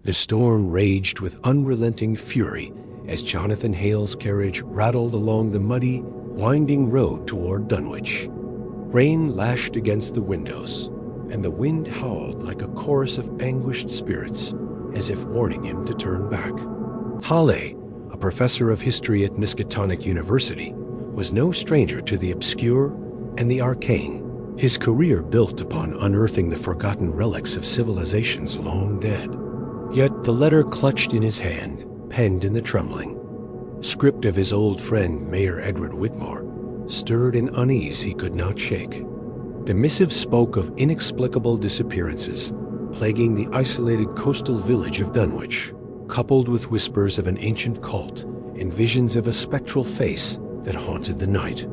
The storm raged with unrelenting fury as Jonathan Hale's carriage rattled along the muddy, winding road toward Dunwich. Rain lashed against the windows, and the wind howled like a chorus of anguished spirits, as if warning him to turn back. Halley, a professor of history at Miskatonic University, was no stranger to the obscure and the arcane. His career built upon unearthing the forgotten relics of civilizations long dead. Yet the letter clutched in his hand, penned in the trembling script of his old friend Mayor Edward Whitmore, stirred an unease he could not shake. The missive spoke of inexplicable disappearances plaguing the isolated coastal village of Dunwich, coupled with whispers of an ancient cult and visions of a spectral face that haunted the night.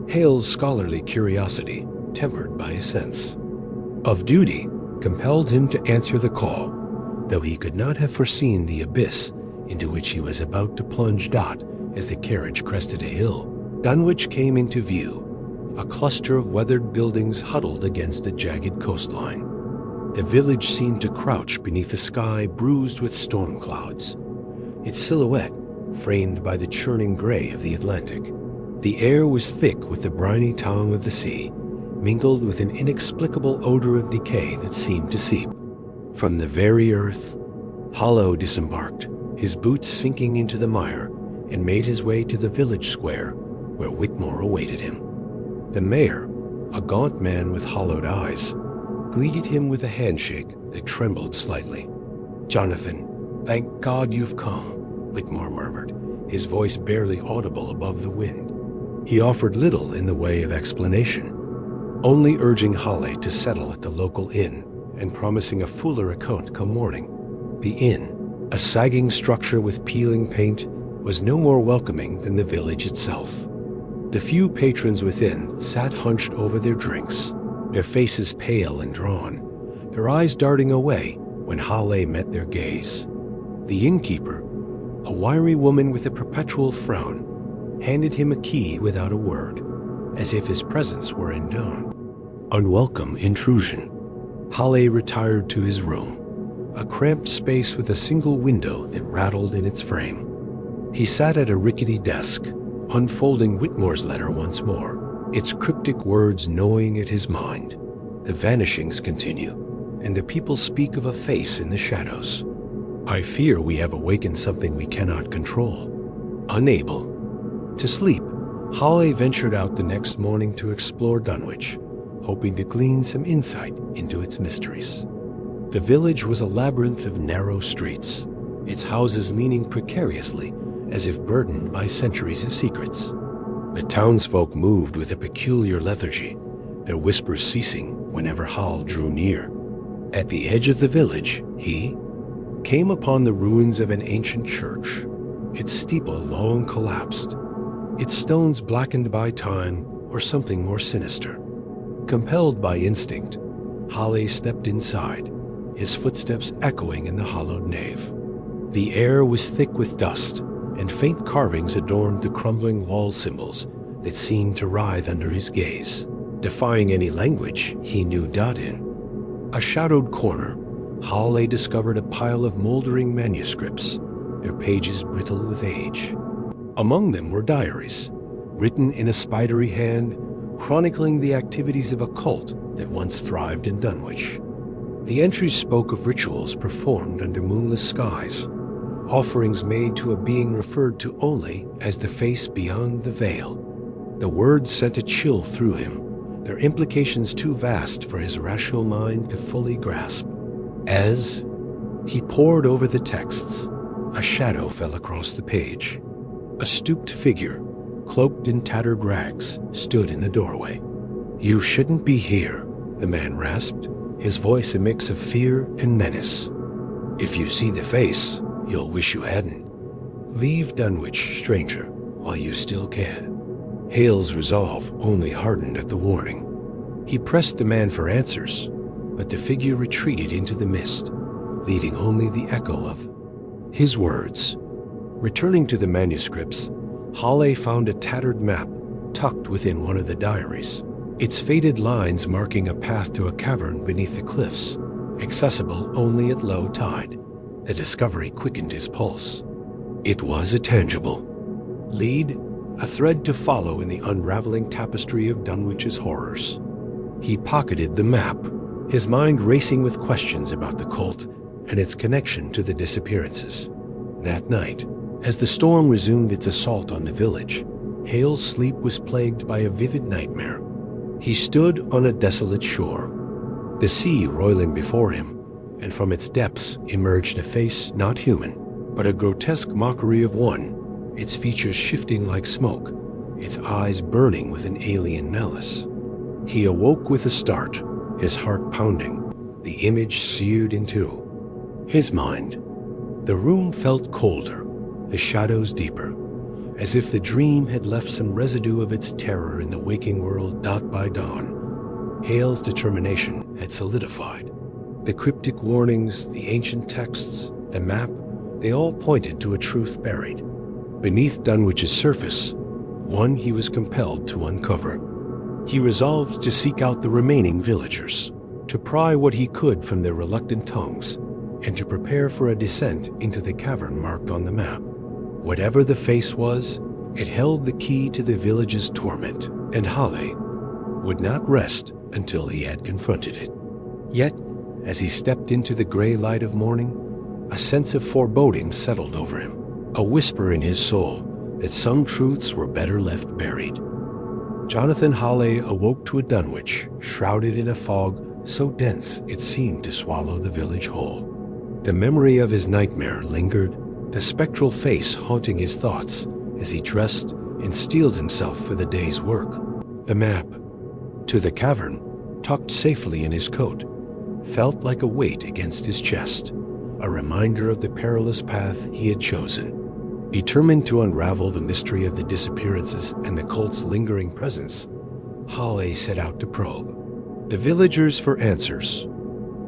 Hale's scholarly curiosity, tempered by a sense of duty, compelled him to answer the call, though he could not have foreseen the abyss into which he was about to plunge as the carriage crested a hill. Dunwich came into view, a cluster of weathered buildings huddled against a jagged coastline. The village seemed to crouch beneath a sky bruised with storm clouds, its silhouette framed by the churning gray of the Atlantic. The air was thick with the briny tongue of the sea, mingled with an inexplicable odor of decay that seemed to seep from the very earth. Hollow disembarked, his boots sinking into the mire, and made his way to the village square where Whitmore awaited him. The mayor, a gaunt man with hollowed eyes, greeted him with a handshake that trembled slightly. "Jonathan, thank God you've come," Whitmore murmured, his voice barely audible above the wind. He offered little in the way of explanation, only urging Halley to settle at the local inn and promising a fuller account come morning. The inn, a sagging structure with peeling paint, was no more welcoming than the village itself. The few patrons within sat hunched over their drinks, their faces pale and drawn, their eyes darting away when Halley met their gaze. The innkeeper, a wiry woman with a perpetual frown, handed him a key without a word, as if his presence were an unwelcome intrusion. Halley retired to his room, a cramped space with a single window that rattled in its frame. He sat at a rickety desk, unfolding Whitmore's letter once more, its cryptic words gnawing at his mind. "The vanishings continue, and the people speak of a face in the shadows. I fear we have awakened something we cannot control." Unable to sleep, Halley ventured out the next morning to explore Dunwich, hoping to glean some insight into its mysteries. The village was a labyrinth of narrow streets, its houses leaning precariously as if burdened by centuries of secrets. The townsfolk moved with a peculiar lethargy, their whispers ceasing whenever Hall drew near. At the edge of the village, he came upon the ruins of an ancient church, its steeple long collapsed, its stones blackened by time or something more sinister. Compelled by instinct, Halley stepped inside, his footsteps echoing in the hollowed nave. The air was thick with dust, and faint carvings adorned the crumbling wall symbols that seemed to writhe under his gaze, defying any language he knew in. A shadowed corner, Halley discovered a pile of moldering manuscripts, their pages brittle with age. Among them were diaries, written in a spidery hand, chronicling the activities of a cult that once thrived in Dunwich. The entries spoke of rituals performed under moonless skies, offerings made to a being referred to only as the face beyond the veil. The words sent a chill through him, their implications too vast for his rational mind to fully grasp. As he pored over the texts, a shadow fell across the page. A stooped figure, cloaked in tattered rags, stood in the doorway. "You shouldn't be here," the man rasped, his voice a mix of fear and menace. "If you see the face, you'll wish you hadn't. Leave Dunwich, stranger, while you still can." Hale's resolve only hardened at the warning. He pressed the man for answers, but the figure retreated into the mist, leaving only the echo of his words. Returning to the manuscripts, Halley found a tattered map tucked within one of the diaries, its faded lines marking a path to a cavern beneath the cliffs, accessible only at low tide. The discovery quickened his pulse. It was a tangible lead, a thread to follow in the unraveling tapestry of Dunwch's horrors. He pocketed the map, his mind racing with questions about the cult and its connection to the disappearances. That night, as the storm resumed its assault on the village, Hale's sleep was plagued by a vivid nightmare. He stood on a desolate shore, the sea roiling before him, and from its depths emerged a face not human, but a grotesque mockery of one, its features shifting like smoke, its eyes burning with an alien malice. He awoke with a start, his heart pounding, the image seared into his mind. The room felt colder, the shadows deeper, as if the dream had left some residue of its terror in the waking world dot by dawn. Hale's determination had solidified. The cryptic warnings, the ancient texts, the map, they all pointed to a truth buried beneath Dunwch's surface, one he was compelled to uncover. He resolved to seek out the remaining villagers, to pry what he could from their reluctant tongues, and to prepare for a descent into the cavern marked on the map. Whatever the face was, it held the key to the village's torment, and Hale would not rest until he had confronted it. Yet, as he stepped into the gray light of morning, a sense of foreboding settled over him, a whisper in his soul that some truths were better left buried. Jonathan Hale awoke to a Dunwich shrouded in a fog so dense it seemed to swallow the village whole. The memory of his nightmare lingered, the spectral face haunting his thoughts as he dressed and steeled himself for the day's work. The map to the cavern, tucked safely in his coat, felt like a weight against his chest, a reminder of the perilous path he had chosen. Determined to unravel the mystery of the disappearances and the cult's lingering presence, Hale set out to probe the villagers for answers,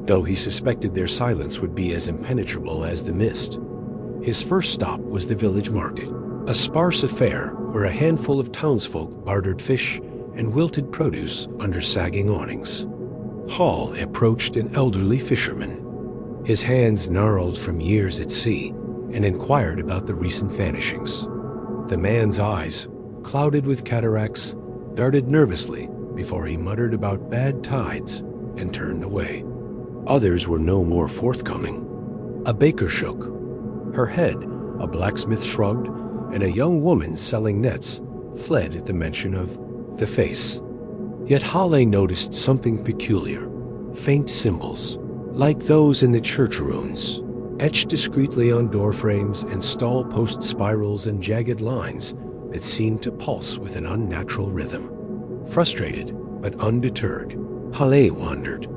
though he suspected their silence would be as impenetrable as the mist. His first stop was the village market, a sparse affair where a handful of townsfolk bartered fish and wilted produce under sagging awnings. Hall approached an elderly fisherman, his hands gnarled from years at sea, and inquired about the recent vanishings. The man's eyes, clouded with cataracts, darted nervously before he muttered about bad tides and turned away. Others were no more forthcoming. A baker shook her head, a blacksmith shrugged, and a young woman selling nets fled at the mention of the face. Yet Hale noticed something peculiar, faint symbols, like those in the church runes, etched discreetly on door frames and stall post spirals and jagged lines that seemed to pulse with an unnatural rhythm. Frustrated but undeterred, Hale wandered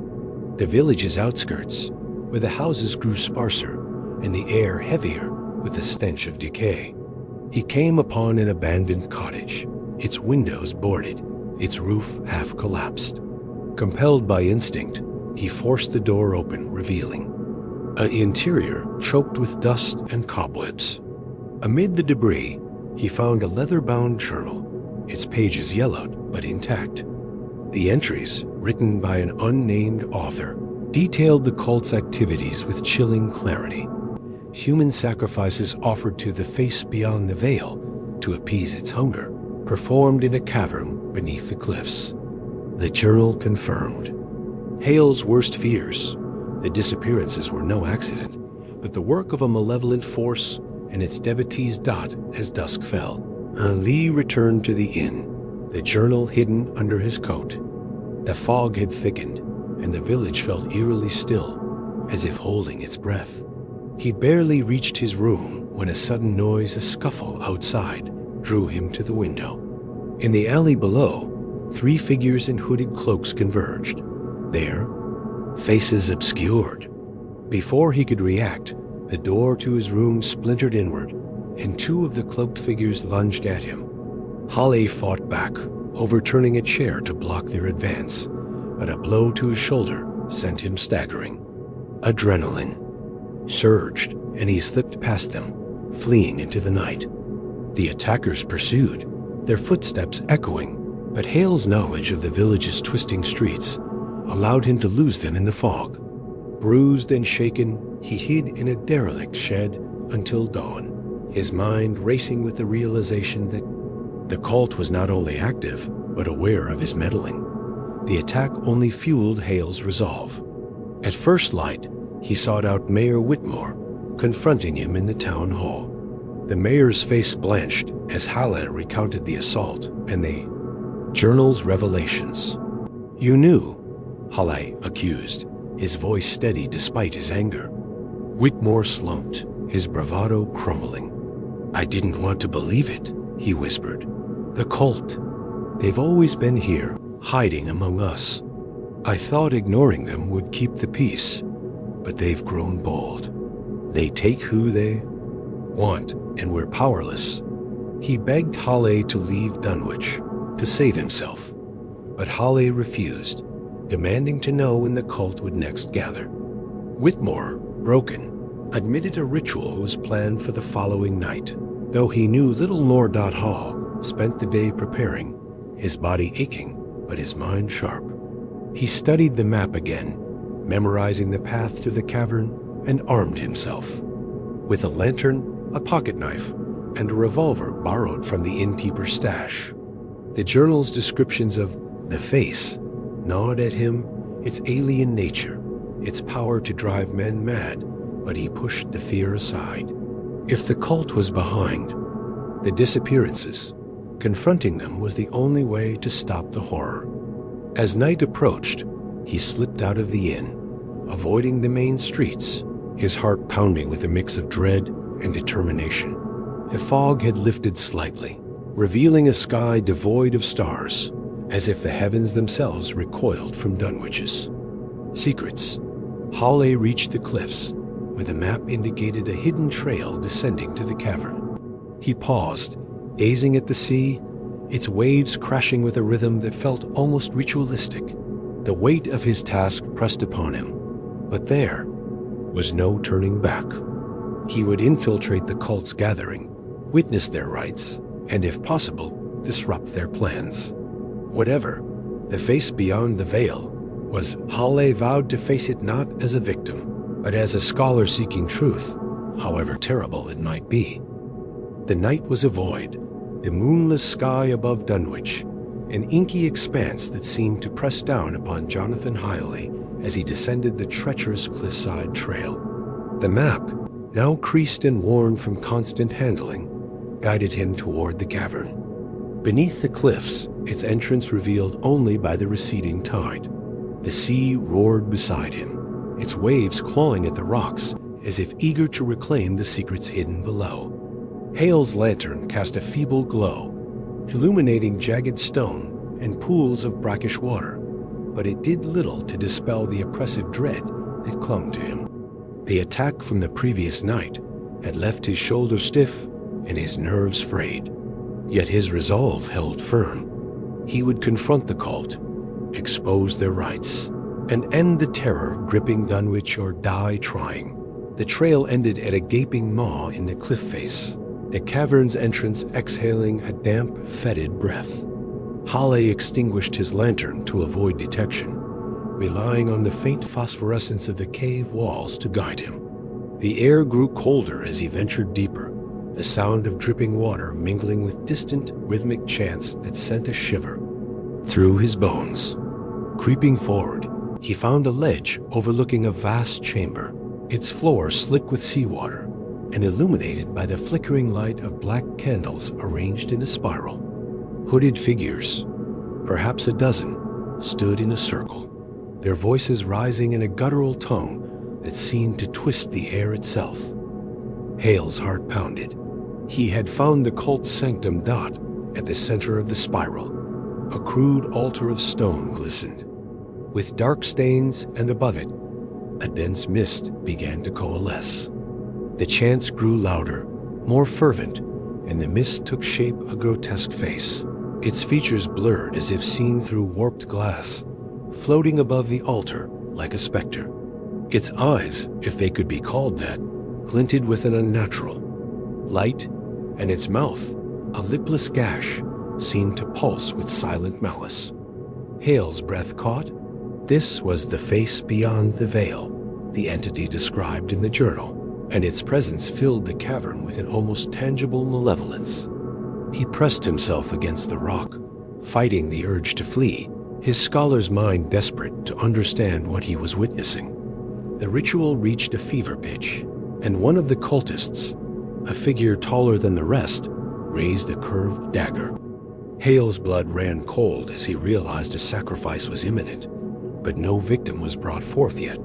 the village's outskirts, where the houses grew sparser and the air heavier with the stench of decay. He came upon an abandoned cottage, its windows boarded, its roof half collapsed. Compelled by instinct, he forced the door open, revealing an interior choked with dust and cobwebs. Amid the debris, he found a leather-bound journal, its pages yellowed but intact. The entries, written by an unnamed author, detailed the cult's activities with chilling clarity. Human sacrifices offered to the face beyond the veil to appease its hunger, performed in a cavern beneath the cliffs. The journal confirmed Hale's worst fears. The disappearances were no accident, but the work of a malevolent force and its devotees dot as dusk fell. Ali returned to the inn, the journal hidden under his coat. The fog had thickened, and the village felt eerily still, as if holding its breath. He barely reached his room when a sudden noise, a scuffle outside, drew him to the window. In the alley below, 3 figures in hooded cloaks converged. There, faces obscured. Before he could react, the door to his room splintered inward, and 2 of the cloaked figures lunged at him. Hale fought back, overturning a chair to block their advance, but a blow to his shoulder sent him staggering. Adrenaline surged, and he slipped past them, fleeing into the night. The attackers pursued, their footsteps echoing, but Hale's knowledge of the village's twisting streets allowed him to lose them in the fog. Bruised and shaken, he hid in a derelict shed until dawn, his mind racing with the realization that the cult was not only active, but aware of his meddling. The attack only fueled Hale's resolve. At first light, he sought out Mayor Whitmore, confronting him in the town hall. The mayor's face blanched as Halle recounted the assault and the journal's revelations. "You knew," Halle accused, his voice steady despite his anger. Whitmore slumped, his bravado crumbling. "I didn't want to believe it," he whispered. "The cult. They've always been here, hiding among us. I thought ignoring them would keep the peace, but they've grown bold. They take who they want, and we're powerless." He begged Halle to leave Dunwich, to save himself, but Halle refused, demanding to know when the cult would next gather. Whitmore, broken, admitted a ritual was planned for the following night, though he knew little more. Hall spent the day preparing, his body aching, but his mind sharp. He studied the map again, memorizing the path to the cavern, and armed himself with a lantern, a pocket knife, and a revolver borrowed from the innkeeper's stash. The journal's descriptions of the face gnawed at him, its alien nature, its power to drive men mad, but he pushed the fear aside. If the cult was behind the disappearances, confronting them was the only way to stop the horror. As night approached, he slipped out of the inn, avoiding the main streets, his heart pounding with a mix of dread and determination. The fog had lifted slightly, revealing a sky devoid of stars, as if the heavens themselves recoiled from Dunwich's secrets. Halle reached the cliffs, where the map indicated a hidden trail descending to the cavern. He paused, gazing at the sea, its waves crashing with a rhythm that felt almost ritualistic. The weight of his task pressed upon him, but there was no turning back. He would infiltrate the cult's gathering, witness their rites, and if possible, disrupt their plans. Whatever, the face beyond the veil was, Halle vowed to face it not as a victim, but as a scholar seeking truth, however terrible it might be. The night was a void, the moonless sky above Dunwich, an inky expanse that seemed to press down upon Jonathan Hyley as he descended the treacherous cliffside trail. The map, now creased and worn from constant handling, guided him toward the cavern. Beneath the cliffs, its entrance revealed only by the receding tide. The sea roared beside him, its waves clawing at the rocks as if eager to reclaim the secrets hidden below. Hale's lantern cast a feeble glow, illuminating jagged stone and pools of brackish water, but it did little to dispel the oppressive dread that clung to him. The attack from the previous night had left his shoulders stiff and his nerves frayed, yet his resolve held firm. He would confront the cult, expose their rites, and end the terror gripping Dunwich or die trying. The trail ended at a gaping maw in the cliff face, the cavern's entrance exhaling a damp, fetid breath. Halle extinguished his lantern to avoid detection, relying on the faint phosphorescence of the cave walls to guide him. The air grew colder as he ventured deeper, the sound of dripping water mingling with distant, rhythmic chants that sent a shiver through his bones. Creeping forward, he found a ledge overlooking a vast chamber, its floor slick with seawater and illuminated by the flickering light of black candles arranged in a spiral. Hooded figures, perhaps a dozen, stood in a circle, their voices rising in a guttural tongue that seemed to twist the air itself. Hale's heart pounded. He had found the cult's sanctum dot at the center of the spiral. A crude altar of stone glistened, with dark stains, and above it, a dense mist began to coalesce. The chants grew louder, more fervent, and the mist took shape a grotesque face, its features blurred as if seen through warped glass, floating above the altar like a specter. Its eyes, if they could be called that, glinted with an unnatural light, and its mouth, a lipless gash, seemed to pulse with silent malice. Hale's breath caught. This was the face beyond the veil, the entity described in the journal, and its presence filled the cavern with an almost tangible malevolence. He pressed himself against the rock, fighting the urge to flee, his scholar's mind desperate to understand what he was witnessing. The ritual reached a fever pitch, and one of the cultists, a figure taller than the rest, raised a curved dagger. Hale's blood ran cold as he realized a sacrifice was imminent, but no victim was brought forth yet.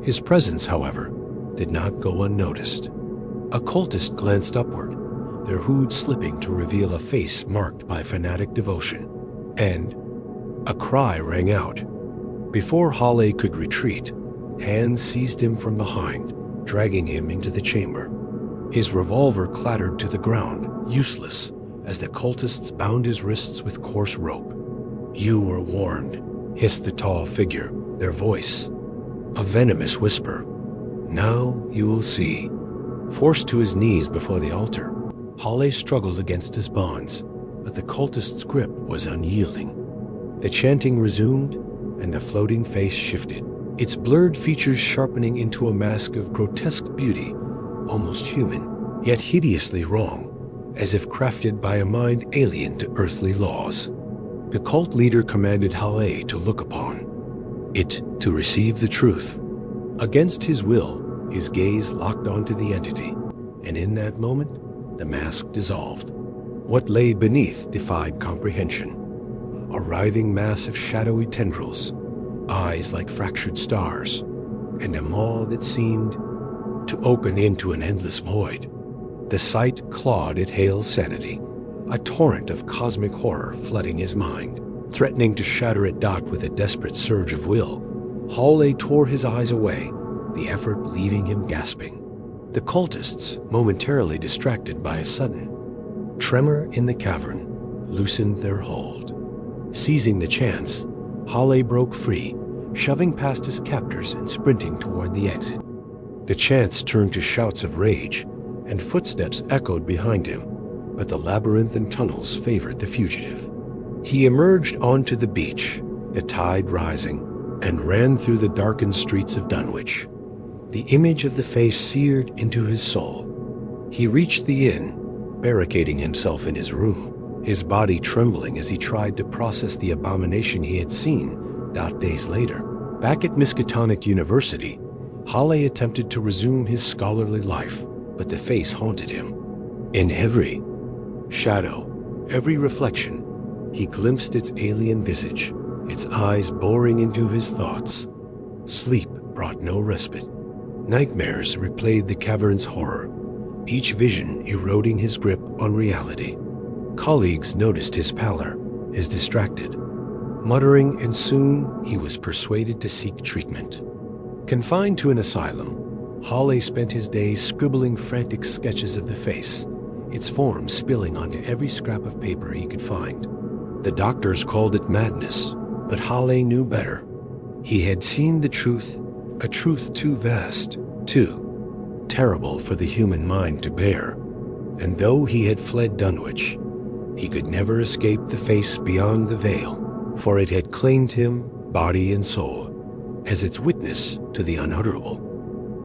His presence, however, did not go unnoticed. A cultist glanced upward, their hood slipping to reveal a face marked by fanatic devotion, and a cry rang out. Before Hale could retreat, hands seized him from behind, dragging him into the chamber. His revolver clattered to the ground, useless, as the cultists bound his wrists with coarse rope. "You were warned," hissed the tall figure, their voice a venomous whisper. "Now you will see." Forced to his knees before the altar, Hale struggled against his bonds, but the cultist's grip was unyielding. The chanting resumed, and the floating face shifted, its blurred features sharpening into a mask of grotesque beauty, almost human, yet hideously wrong, as if crafted by a mind alien to earthly laws. The cult leader commanded Hale to look upon it, to receive the truth. Against his will, his gaze locked onto the entity, and in that moment, the mask dissolved. What lay beneath defied comprehension. A writhing mass of shadowy tendrils, eyes like fractured stars, and a maw that seemed to open into an endless void. The sight clawed at Hale's sanity, a torrent of cosmic horror flooding his mind. Threatening to shatter it with a desperate surge of will, Hale tore his eyes away, the effort leaving him gasping. The cultists, momentarily distracted by a sudden tremor in the cavern, loosened their hold. Seizing the chance, Hale broke free, shoving past his captors and sprinting toward the exit. The chants turned to shouts of rage, and footsteps echoed behind him, but the labyrinthine tunnels favored the fugitive. He emerged onto the beach, the tide rising, and ran through the darkened streets of Dunwich. The image of the face seared into his soul. He reached the inn, barricading himself in his room, his body trembling as he tried to process the abomination he had seen days later. Back at Miskatonic University, Hale attempted to resume his scholarly life, but the face haunted him. In every shadow, every reflection, he glimpsed its alien visage, its eyes boring into his thoughts. Sleep brought no respite. Nightmares replayed the cavern's horror, each vision eroding his grip on reality. Colleagues noticed his pallor, his distracted muttering, and soon he was persuaded to seek treatment. Confined to an asylum, Hale spent his days scribbling frantic sketches of the face, its form spilling onto every scrap of paper he could find. The doctors called it madness, but Hale knew better. He had seen the truth, a truth too vast, too terrible for the human mind to bear. And though he had fled Dunwich, he could never escape the face beyond the veil, for it had claimed him, body and soul, as its witness to the unutterable.